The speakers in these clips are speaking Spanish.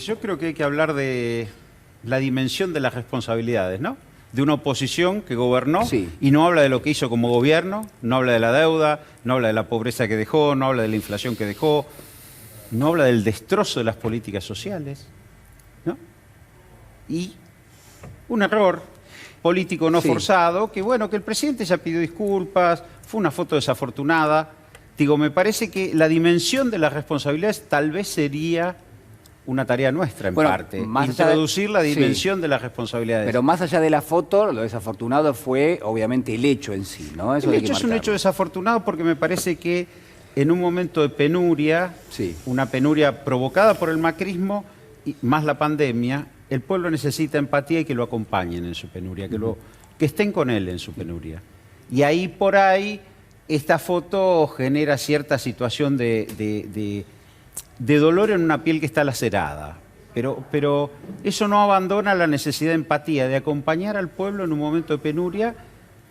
Yo creo que hay que hablar de la dimensión de las responsabilidades, ¿no? De una oposición que gobernó y no habla de lo que hizo como gobierno, no habla de la deuda, no habla de la pobreza que dejó, no habla de la inflación que dejó, no habla del destrozo de las políticas sociales, ¿no? Y un error político no forzado, que bueno, que el presidente ya pidió disculpas, fue una foto desafortunada. Digo, me parece que la dimensión de las responsabilidades tal vez sería una tarea nuestra en parte, introducir la dimensión de las responsabilidades. Pero más allá de la foto, lo desafortunado fue obviamente el hecho en sí, ¿no? Eso el hecho es un hecho desafortunado porque me parece que en un momento de penuria, una penuria provocada por el macrismo y más la pandemia, el pueblo necesita empatía y que lo acompañen en su penuria, que estén con él en su penuria. Y ahí por ahí esta foto genera cierta situación de dolor en una piel que está lacerada. Pero eso no abandona la necesidad de empatía, de acompañar al pueblo en un momento de penuria,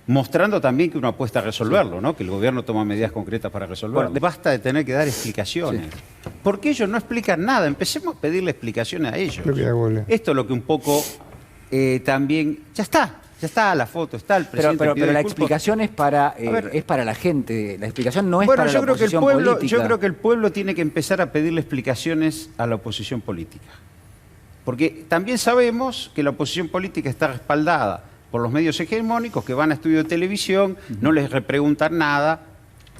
mostrando también que uno apuesta a resolverlo, ¿no? Que el gobierno toma medidas concretas para resolverlo. Bueno, basta de tener que dar explicaciones. Porque ellos no explican nada. Empecemos a pedirle explicaciones a ellos. Esto es lo que un poco también... Ya está la foto, está el presidente. Pero la explicación es para la gente. La explicación no es para la oposición política. Yo creo que el pueblo tiene que empezar a pedirle explicaciones a la oposición política. Porque también sabemos que la oposición política está respaldada por los medios hegemónicos que van a estudios de televisión, no les repreguntan nada.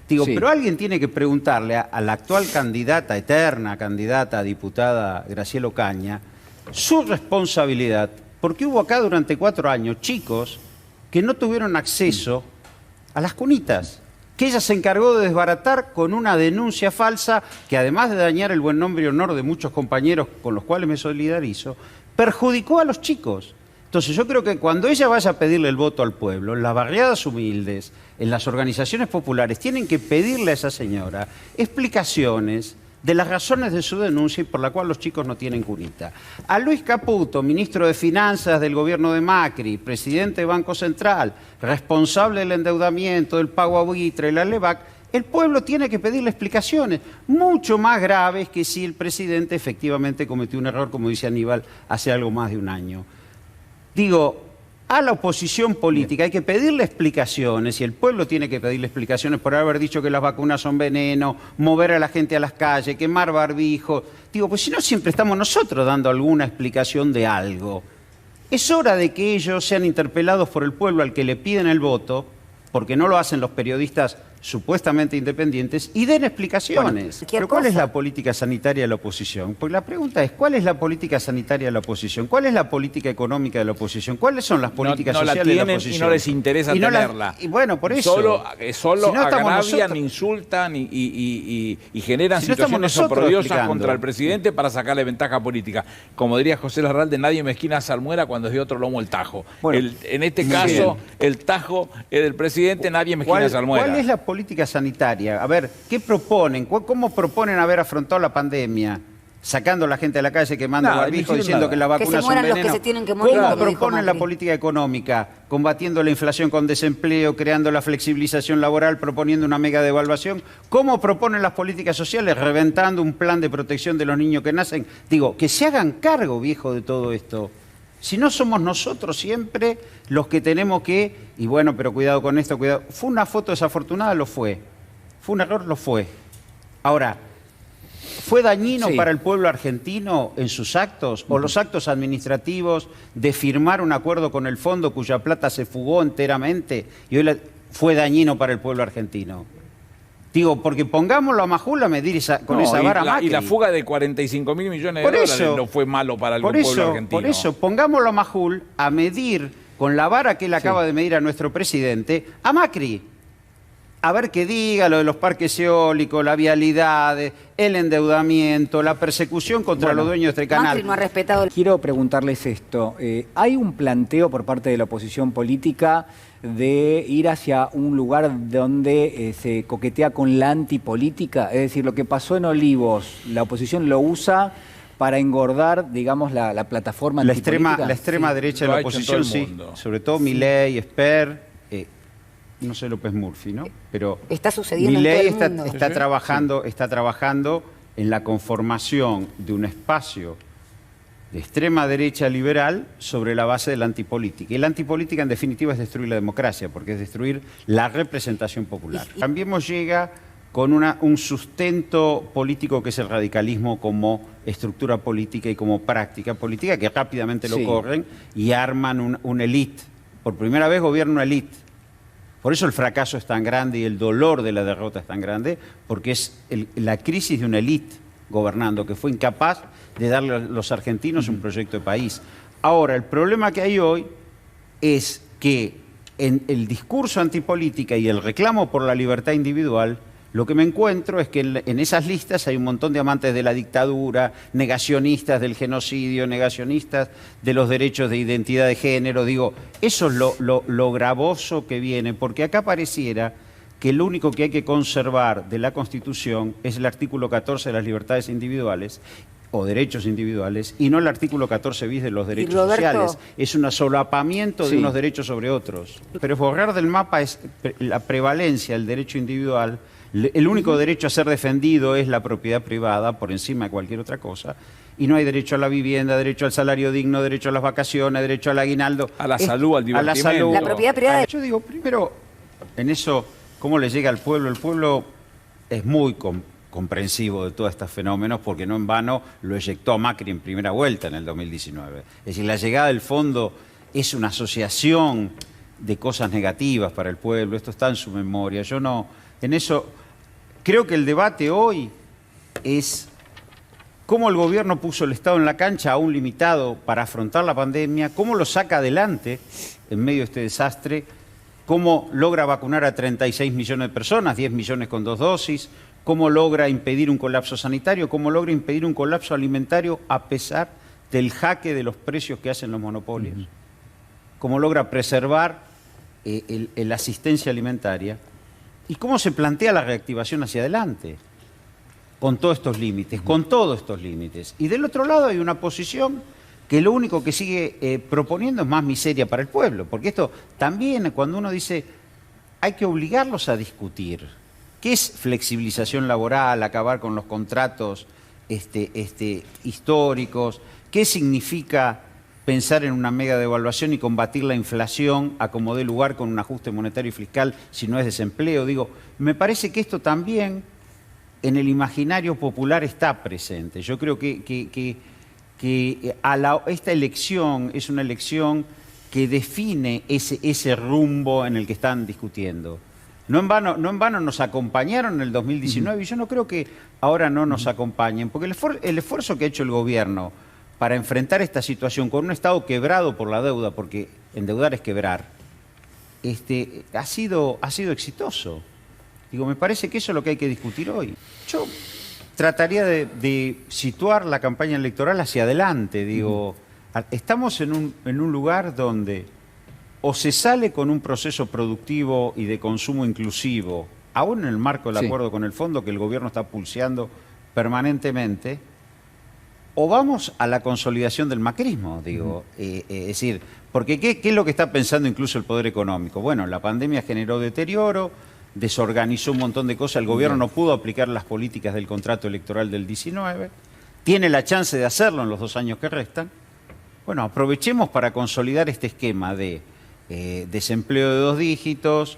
Digo, pero alguien tiene que preguntarle a la actual candidata, eterna candidata a diputada Graciela Ocaña, su responsabilidad. Porque hubo acá durante 4 años chicos que no tuvieron acceso a las cunitas, que ella se encargó de desbaratar con una denuncia falsa que además de dañar el buen nombre y honor de muchos compañeros con los cuales me solidarizo, perjudicó a los chicos. Entonces yo creo que cuando ella vaya a pedirle el voto al pueblo, en las barriadas humildes, en las organizaciones populares, tienen que pedirle a esa señora explicaciones de las razones de su denuncia y por la cual los chicos no tienen cunita. A Luis Caputo, ministro de Finanzas del gobierno de Macri, presidente de Banco Central, responsable del endeudamiento, del pago a buitre, la LEVAC, el pueblo tiene que pedirle explicaciones, mucho más graves que si el presidente efectivamente cometió un error, como dice Aníbal, hace algo más de un año. Digo, a la oposición política hay que pedirle explicaciones y el pueblo tiene que pedirle explicaciones por haber dicho que las vacunas son veneno, mover a la gente a las calles, quemar barbijos. Digo, pues si no siempre estamos nosotros dando alguna explicación de algo. Es hora de que ellos sean interpelados por el pueblo al que le piden el voto, porque no lo hacen los periodistas supuestamente independientes, y den explicaciones. Bueno, pero ¿cuál es la política sanitaria de la oposición? Porque la pregunta es, ¿cuál es la política sanitaria de la oposición? ¿Cuál es la política económica de la oposición? ¿Cuáles son las políticas sociales de la oposición? Y no les interesa tenerla. Y bueno, por eso. Solo si agravian, insultan y generan situaciones oprodiosas contra el presidente para sacarle ventaja política. Como diría José Larralde, nadie mezquina salmuera cuando es de otro lomo el tajo. Bueno, en este caso, el tajo es del presidente, nadie mezquina salmuera. ¿Cuál es la política sanitaria? A ver, ¿qué proponen? ¿Cómo proponen haber afrontado la pandemia? Sacando a la gente a la calle, quemando barbijo, diciendo que las vacunas son veneno. ¿Cómo proponen la política económica? Combatiendo la inflación con desempleo, creando la flexibilización laboral, proponiendo una mega devaluación. ¿Cómo proponen las políticas sociales? Reventando un plan de protección de los niños que nacen. Digo, que se hagan cargo, viejo, de todo esto. Si no somos nosotros siempre los que tenemos que... Y bueno, pero cuidado con esto, cuidado. ¿Fue una foto desafortunada? Lo fue. ¿Fue un error? Lo fue. Ahora, ¿fue dañino para el pueblo argentino en sus actos? ¿O los actos administrativos de firmar un acuerdo con el fondo cuya plata se fugó enteramente y hoy fue dañino para el pueblo argentino? Digo, porque pongámoslo a Majul a medir con esa vara Macri. Y la fuga de 45.000 millones de dólares no fue malo para el pueblo argentino. Por eso, pongámoslo a Majul a medir con la vara que él acaba de medir a nuestro presidente, a Macri. A ver qué diga lo de los parques eólicos, la vialidad, el endeudamiento, la persecución contra los dueños de este canal. Macri no ha respetado. Quiero preguntarles esto. ¿Hay un planteo por parte de la oposición política de ir hacia un lugar donde se coquetea con la antipolítica? Es decir, lo que pasó en Olivos, la oposición lo usa para engordar, digamos, la plataforma antipolítica. La extrema derecha de la oposición, sí. Sobre todo Milei, Esper, no sé López Murphy, ¿no? Pero está sucediendo Milei en todo el mundo. está trabajando en la conformación de un espacio de extrema derecha liberal sobre la base de la antipolítica. Y la antipolítica, en definitiva, es destruir la democracia, porque es destruir la representación popular. Cambiemos llega con un sustento político que es el radicalismo como estructura política y como práctica política, que rápidamente lo corren y arman una élite. Por primera vez gobierna una élite. Por eso el fracaso es tan grande y el dolor de la derrota es tan grande, porque es la crisis de una élite gobernando, que fue incapaz de darle a los argentinos un proyecto de país. Ahora, el problema que hay hoy es que en el discurso antipolítica y el reclamo por la libertad individual, lo que me encuentro es que en esas listas hay un montón de amantes de la dictadura, negacionistas del genocidio, negacionistas de los derechos de identidad de género. Digo, eso es lo gravoso que viene, porque acá pareciera que lo único que hay que conservar de la Constitución es el artículo 14 de las libertades individuales o derechos individuales, y no el artículo 14 bis de los derechos sociales. Es un solapamiento de unos derechos sobre otros. Pero borrar del mapa es la prevalencia del derecho individual. El único derecho a ser defendido es la propiedad privada por encima de cualquier otra cosa. Y no hay derecho a la vivienda, derecho al salario digno, derecho a las vacaciones, derecho al aguinaldo. A la salud, al divertimento. A la salud. La propiedad privada. Yo digo, primero, en eso, ¿cómo le llega al pueblo? El pueblo es muy comprensivo de todos estos fenómenos, porque no en vano lo eyectó a Macri en primera vuelta en el 2019. Es decir, la llegada del fondo es una asociación de cosas negativas para el pueblo. Esto está en su memoria. Yo no, en eso... Creo que el debate hoy es cómo el gobierno puso el Estado en la cancha, aún limitado, para afrontar la pandemia, cómo lo saca adelante en medio de este desastre, cómo logra vacunar a 36 millones de personas, 10 millones con 2 dosis, cómo logra impedir un colapso sanitario, cómo logra impedir un colapso alimentario a pesar del jaque de los precios que hacen los monopolios, cómo logra preservar la asistencia alimentaria. ¿Y cómo se plantea la reactivación hacia adelante? Con todos estos límites, con todos estos límites. Y del otro lado hay una posición que lo único que sigue proponiendo es más miseria para el pueblo. Porque esto también, cuando uno dice, hay que obligarlos a discutir. ¿Qué es flexibilización laboral, acabar con los contratos históricos? ¿Qué significa pensar en una mega devaluación y combatir la inflación a como dé lugar con un ajuste monetario y fiscal si no es desempleo? Digo, me parece que esto también en el imaginario popular está presente. Yo creo que esta elección es una elección que define ese rumbo en el que están discutiendo. No en vano nos acompañaron en el 2019 y yo no creo que ahora no nos acompañen, porque el esfuerzo que ha hecho el gobierno para enfrentar esta situación con un Estado quebrado por la deuda, porque endeudar es quebrar, ha sido exitoso. Digo, me parece que eso es lo que hay que discutir hoy. Yo trataría de situar la campaña electoral hacia adelante. Digo, estamos en un lugar donde o se sale con un proceso productivo y de consumo inclusivo, aún en el marco del acuerdo con el fondo que el gobierno está pulseando permanentemente, o vamos a la consolidación del macrismo, digo. Es decir, porque ¿qué es lo que está pensando incluso el poder económico? Bueno, la pandemia generó deterioro, desorganizó un montón de cosas, el gobierno no pudo aplicar las políticas del contrato electoral del 19, tiene la chance de hacerlo en los 2 años que restan. Bueno, aprovechemos para consolidar este esquema de desempleo de 2 dígitos,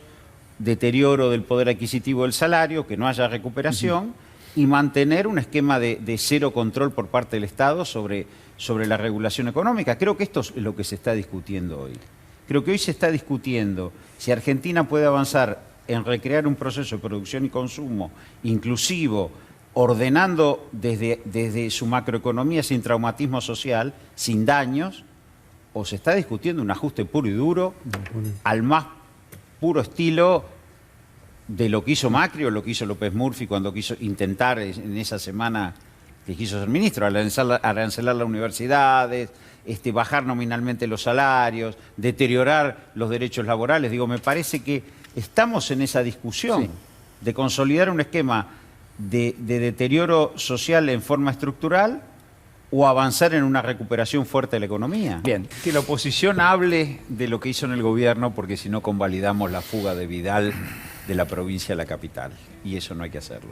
deterioro del poder adquisitivo del salario, que no haya recuperación, y mantener un esquema de cero control por parte del Estado sobre la regulación económica. Creo que esto es lo que se está discutiendo hoy. Creo que hoy se está discutiendo si Argentina puede avanzar en recrear un proceso de producción y consumo inclusivo, ordenando desde su macroeconomía sin traumatismo social, sin daños, o se está discutiendo un ajuste puro y duro al más puro estilo de lo que hizo Macri o lo que hizo López Murphy cuando quiso intentar en esa semana que quiso ser ministro, arancelar las universidades, bajar nominalmente los salarios, deteriorar los derechos laborales. Digo, me parece que estamos en esa discusión de consolidar un esquema de deterioro social en forma estructural o avanzar en una recuperación fuerte de la economía. Bien. Que la oposición hable de lo que hizo en el gobierno, porque si no convalidamos la fuga de Vidal de la provincia a la capital, y eso no hay que hacerlo.